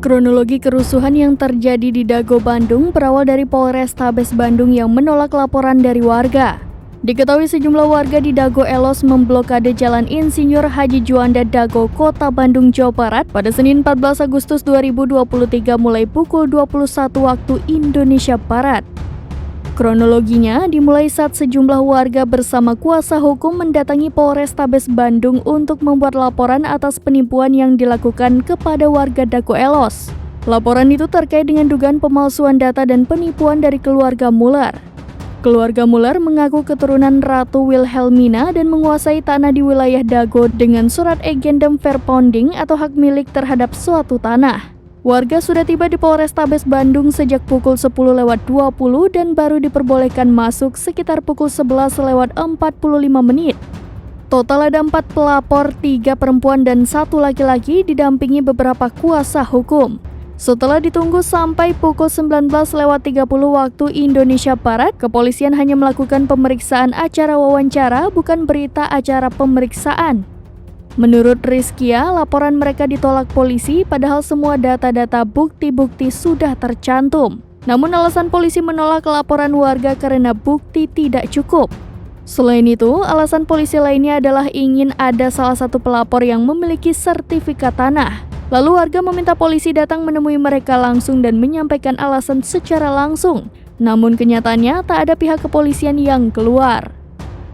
Kronologi kerusuhan yang terjadi di Dago, Bandung berawal dari Polrestabes Bandung yang menolak laporan dari warga. Diketahui sejumlah warga di Dago Elos memblokade Jalan Insinyur Haji Juanda Dago, Kota Bandung, Jawa Barat pada Senin 14 Agustus 2023 mulai pukul 21 waktu Indonesia Barat. Kronologinya dimulai saat sejumlah warga bersama kuasa hukum mendatangi Polrestabes Bandung untuk membuat laporan atas penipuan yang dilakukan kepada warga Dago Elos. Laporan itu terkait dengan dugaan pemalsuan data dan penipuan dari keluarga Muller. Keluarga Muller mengaku keturunan Ratu Wilhelmina dan menguasai tanah di wilayah Dago dengan surat agendum verponding atau hak milik terhadap suatu tanah. Warga sudah tiba di Polrestabes Bandung sejak pukul 10.20 dan baru diperbolehkan masuk sekitar pukul 11.45 menit. Total ada 4 pelapor, 3 perempuan dan 1 laki-laki didampingi beberapa kuasa hukum. Setelah ditunggu sampai pukul 19.30 waktu Indonesia Barat, kepolisian hanya melakukan pemeriksaan acara wawancara, bukan berita acara pemeriksaan. Menurut Rizkia, laporan mereka ditolak polisi padahal semua data-data bukti-bukti sudah tercantum. Namun alasan polisi menolak laporan warga karena bukti tidak cukup. Selain itu, alasan polisi lainnya adalah ingin ada salah satu pelapor yang memiliki sertifikat tanah. Lalu warga meminta polisi datang menemui mereka langsung dan menyampaikan alasan secara langsung. Namun kenyataannya tak ada pihak kepolisian yang keluar.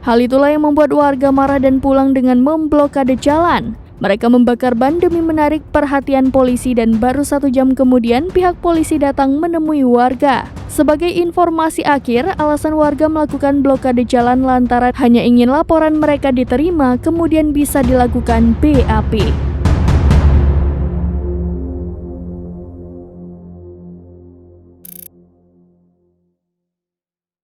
Hal itulah yang membuat warga marah dan pulang dengan memblokade jalan. Mereka membakar ban demi menarik perhatian polisi dan baru 1 jam kemudian pihak polisi datang menemui warga. Sebagai informasi akhir, alasan warga melakukan blokade jalan lantaran hanya ingin laporan mereka diterima kemudian bisa dilakukan BAP.